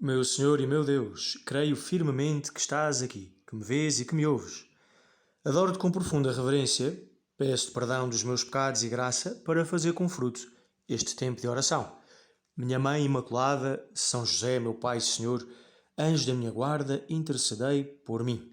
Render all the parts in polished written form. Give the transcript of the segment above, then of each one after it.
Meu Senhor e meu Deus, creio firmemente que estás aqui, que me vês e que me ouves. Adoro-te com profunda reverência, peço-te perdão dos meus pecados e graça para fazer com fruto este tempo de oração. Minha Mãe Imaculada, São José, meu Pai e Senhor, anjo da minha guarda, intercedei por mim.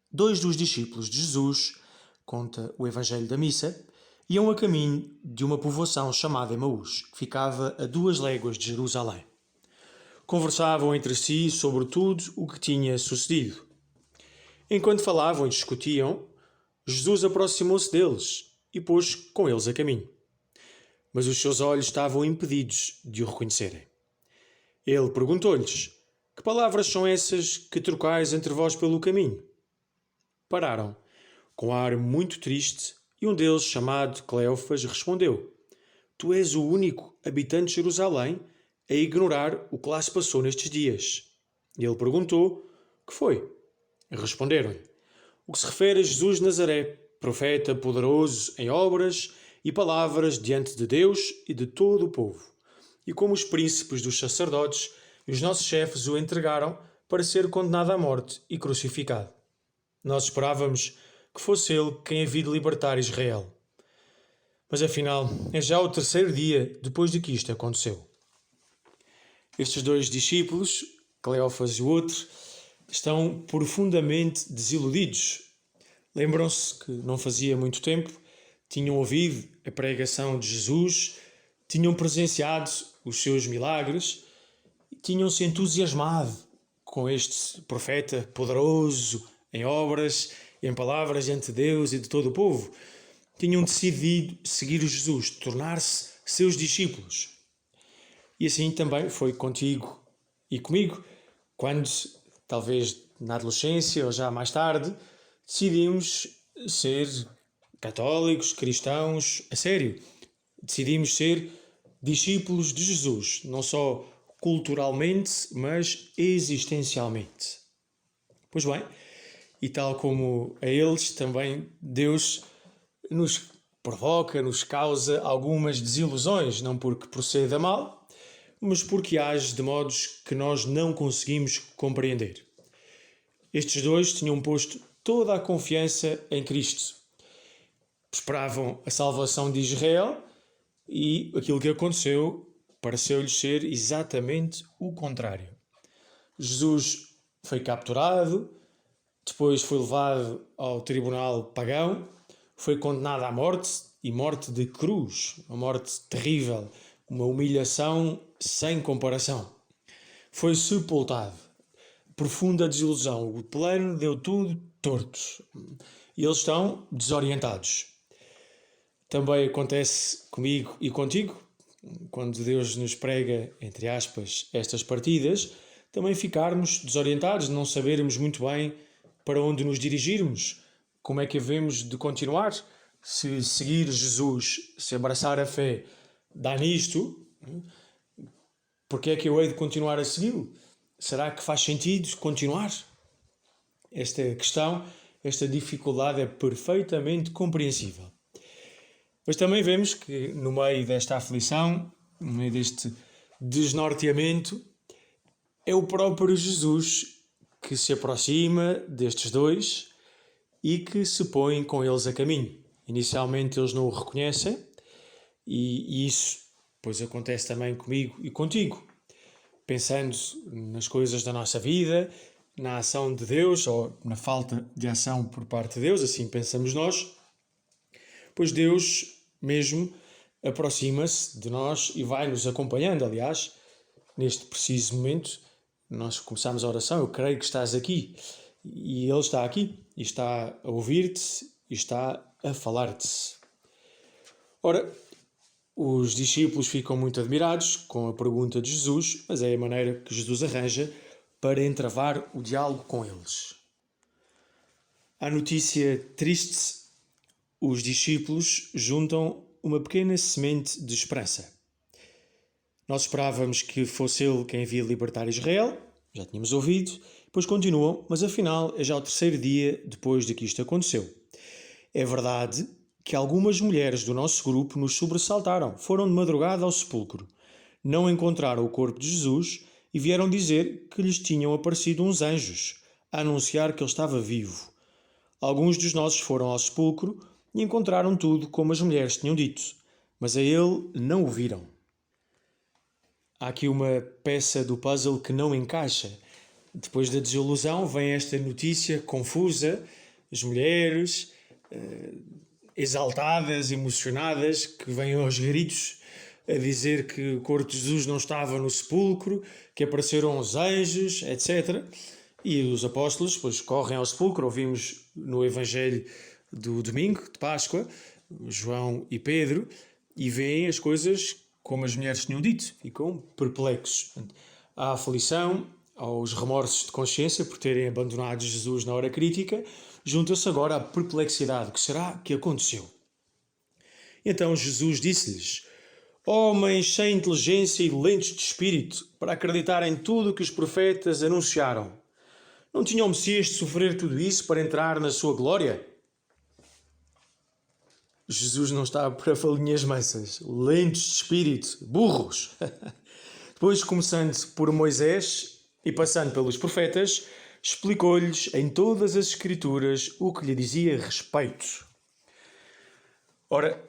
Dois dos discípulos de Jesus, conta o Evangelho da Missa, iam a caminho de uma povoação chamada Emaús, que ficava a 2 léguas de Jerusalém. Conversavam entre si sobre tudo o que tinha sucedido. Enquanto falavam e discutiam, Jesus aproximou-se deles e pôs com eles a caminho. Mas os seus olhos estavam impedidos de o reconhecerem. Ele perguntou-lhes: que palavras são essas que trocais entre vós pelo caminho? Pararam, com ar muito triste, e um deles, chamado Cleófas, respondeu: Tu és o único habitante de Jerusalém a ignorar o que lá se passou nestes dias. E ele perguntou: que foi? Responderam-lhe: o que se refere a Jesus de Nazaré, profeta poderoso em obras e palavras diante de Deus e de todo o povo. E como os príncipes dos sacerdotes e os nossos chefes o entregaram para ser condenado à morte e crucificado. Nós esperávamos que fosse ele quem havia de libertar Israel. Mas afinal, é já o 3º dia depois de que isto aconteceu. Estes dois discípulos, Cleófas e o outro, estão profundamente desiludidos. Lembram-se que não fazia muito tempo tinham ouvido a pregação de Jesus, tinham presenciado os seus milagres, tinham-se entusiasmado com este profeta poderoso em obras e em palavras diante de Deus e de todo o povo. Tinham decidido seguir Jesus, tornar-se seus discípulos. E assim também foi contigo e comigo, quando, talvez na adolescência ou já mais tarde, decidimos ser católicos, cristãos, a sério. Decidimos ser discípulos de Jesus, não só culturalmente, mas existencialmente. Pois bem, e tal como a eles, também Deus nos provoca, nos causa algumas desilusões, não porque proceda mal, mas porque age de modos que nós não conseguimos compreender. Estes dois tinham posto toda a confiança em Cristo. Esperavam a salvação de Israel e aquilo que aconteceu pareceu-lhes ser exatamente o contrário. Jesus foi capturado, depois foi levado ao tribunal pagão, foi condenado à morte e morte de cruz, uma morte terrível, uma humilhação sem comparação. Foi sepultado. Profunda desilusão. O plano deu tudo torto. E eles estão desorientados. Também acontece comigo e contigo. Quando Deus nos prega, entre aspas, estas partidas, também ficarmos desorientados, não sabermos muito bem para onde nos dirigirmos, como é que havemos de continuar, se seguir Jesus, se abraçar a fé, dá nisto, porque é que eu hei de continuar a segui-lo? Será que faz sentido continuar? Esta questão, esta dificuldade é perfeitamente compreensível. Mas também vemos que no meio desta aflição, no meio deste desnorteamento, é o próprio Jesus que se aproxima destes dois e que se põe com eles a caminho. Inicialmente eles não o reconhecem e isso pois acontece também comigo e contigo. Pensando nas coisas da nossa vida, na ação de Deus ou na falta de ação por parte de Deus, assim pensamos nós, pois Deus mesmo aproxima-se de nós e vai nos acompanhando. Aliás, neste preciso momento, nós começamos a oração, eu creio que estás aqui, e Ele está aqui, e está a ouvir-te, e está a falar-te. Ora, os discípulos ficam muito admirados com a pergunta de Jesus, mas é a maneira que Jesus arranja para entravar o diálogo com eles. À notícia triste, os discípulos juntam uma pequena semente de esperança. Nós esperávamos que fosse ele quem havia de libertar Israel, já tínhamos ouvido, depois continuam, mas afinal é já o 3º dia depois de que isto aconteceu. É verdade que algumas mulheres do nosso grupo nos sobressaltaram, foram de madrugada ao sepulcro, não encontraram o corpo de Jesus e vieram dizer que lhes tinham aparecido uns anjos, a anunciar que ele estava vivo. Alguns dos nossos foram ao sepulcro e encontraram tudo como as mulheres tinham dito, mas a ele não o viram. Há aqui uma peça do puzzle que não encaixa. Depois da desilusão vem esta notícia confusa, as mulheres exaltadas, emocionadas, que vêm aos gritos a dizer que o corpo de Jesus não estava no sepulcro, que apareceram os anjos, etc. E os apóstolos depois correm ao sepulcro, ouvimos no Evangelho do domingo, de Páscoa, João e Pedro, e veem as coisas como as mulheres tinham dito, ficam perplexos. Há aflição, aos remorsos de consciência por terem abandonado Jesus na hora crítica, junta-se agora a perplexidade. O que será que aconteceu? Então Jesus disse-lhes: homens sem inteligência e lentos de espírito, para acreditar em tudo o que os profetas anunciaram. Não tinha o Messias de sofrer tudo isso para entrar na sua glória? Jesus não está para falinhas mansas, lentos de espírito, burros. Depois, começando por Moisés e passando pelos profetas, explicou-lhes em todas as Escrituras o que lhe dizia respeito. Ora,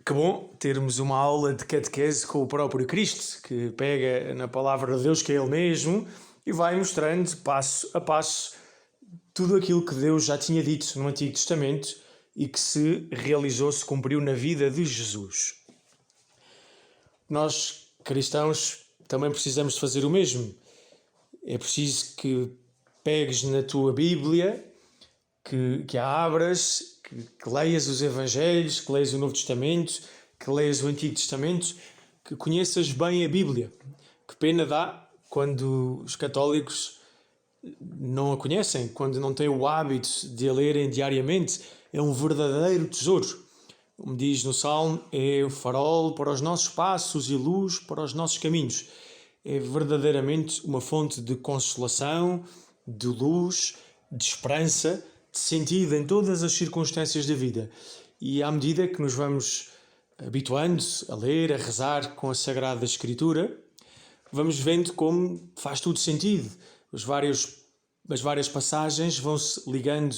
que bom termos uma aula de catequese com o próprio Cristo, que pega na palavra de Deus, que é Ele mesmo, e vai mostrando passo a passo tudo aquilo que Deus já tinha dito no Antigo Testamento e que se realizou, se cumpriu na vida de Jesus. Nós, cristãos, também precisamos de fazer o mesmo. É preciso que pegues na tua Bíblia, que a abras, que leias os Evangelhos, que leias o Novo Testamento, que leias o Antigo Testamento, que conheças bem a Bíblia. Que pena dá quando os católicos não a conhecem, quando não têm o hábito de a lerem diariamente. É um verdadeiro tesouro. Como diz no Salmo, é o farol para os nossos passos e luz para os nossos caminhos. É verdadeiramente uma fonte de consolação, de luz, de esperança, de sentido em todas as circunstâncias da vida. E à medida que nos vamos habituando a ler, a rezar com a Sagrada Escritura, vamos vendo como faz tudo sentido. As várias passagens vão-se ligando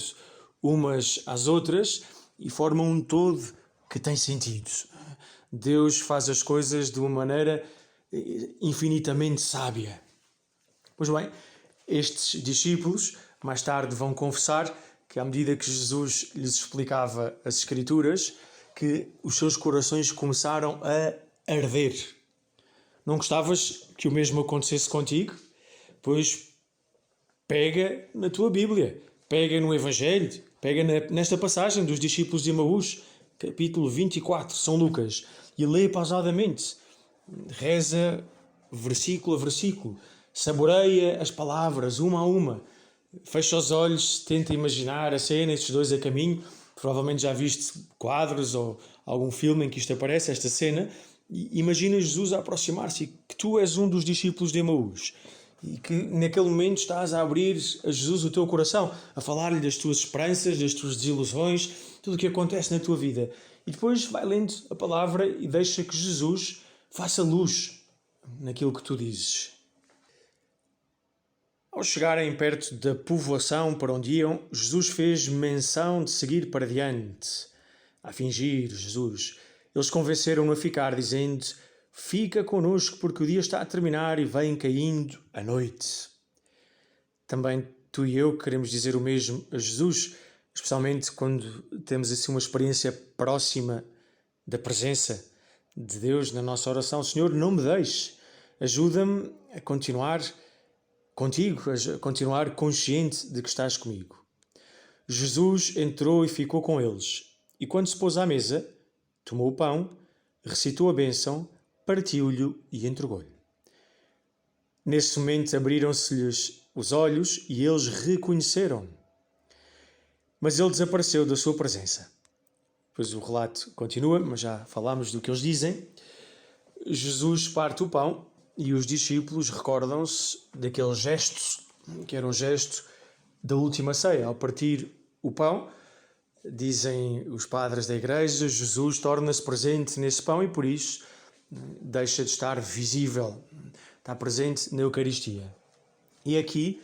umas às outras e formam um todo que tem sentido. Deus faz as coisas de uma maneira infinitamente sábia. Pois bem, estes discípulos mais tarde vão confessar que à medida que Jesus lhes explicava as Escrituras, que os seus corações começaram a arder. Não gostavas que o mesmo acontecesse contigo? Pois pega na tua Bíblia, pega no Evangelho, pega nesta passagem dos discípulos de Emaús, capítulo 24, São Lucas, e lê pausadamente. Reza versículo a versículo, saboreia as palavras uma a uma, fecha os olhos, tenta imaginar a cena, estes dois a caminho. Provavelmente já viste quadros ou algum filme em que isto aparece, esta cena. E imagina Jesus a aproximar-se e que tu és um dos discípulos de Emaús e que naquele momento estás a abrir a Jesus o teu coração, a falar-lhe das tuas esperanças, das tuas desilusões, tudo o que acontece na tua vida. E depois vai lendo a palavra e deixa que Jesus faça luz naquilo que tu dizes. Ao chegarem perto da povoação para onde iam, Jesus fez menção de seguir para diante. A fingir, Jesus. Eles convenceram-no a ficar, dizendo: fica connosco, porque o dia está a terminar e vem caindo a noite. Também tu e eu queremos dizer o mesmo a Jesus, especialmente quando temos assim uma experiência próxima da presença de Deus na nossa oração. Senhor, não me deixes, ajuda-me a continuar contigo, a continuar consciente de que estás comigo. Jesus entrou e ficou com eles, e quando se pôs à mesa, tomou o pão, recitou a bênção, partiu-lhe e entregou-lhe. Nesse momento abriram-se-lhes os olhos e eles reconheceram. Mas ele desapareceu da sua presença. Pois o relato continua, mas já falámos do que eles dizem. Jesus parte o pão e os discípulos recordam-se daquele gesto, que era um gesto da última ceia. Ao partir o pão, dizem os padres da igreja, Jesus torna-se presente nesse pão e por isso deixa de estar visível. está presente na Eucaristia. E é aqui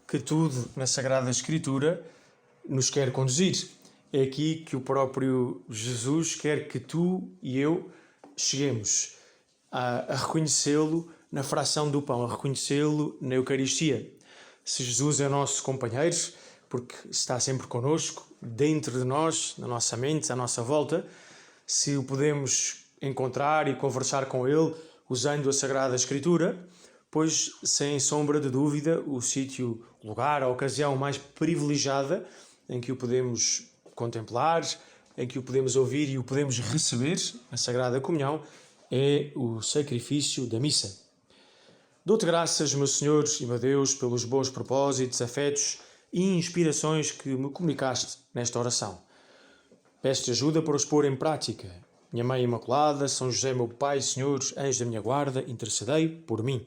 que tudo na Sagrada Escritura nos quer conduzir. É aqui que o próprio Jesus quer que tu e eu cheguemos a reconhecê-lo na fração do pão, a reconhecê-lo na Eucaristia. Se Jesus é nosso companheiro, porque está sempre connosco, dentro de nós, na nossa mente, à nossa volta, se o podemos encontrar e conversar com ele usando a Sagrada Escritura, pois, sem sombra de dúvida, o sítio, o lugar, a ocasião mais privilegiada em que o podemos contemplar, em que o podemos ouvir e o podemos receber, a Sagrada Comunhão, é o sacrifício da missa. Dou-te graças, meu Senhor e meu Deus, pelos bons propósitos, afetos e inspirações que me comunicaste nesta oração. Peço-te ajuda para os pôr em prática. Minha Mãe Imaculada, São José, meu Pai, Senhor, anjo da minha guarda, intercedei por mim.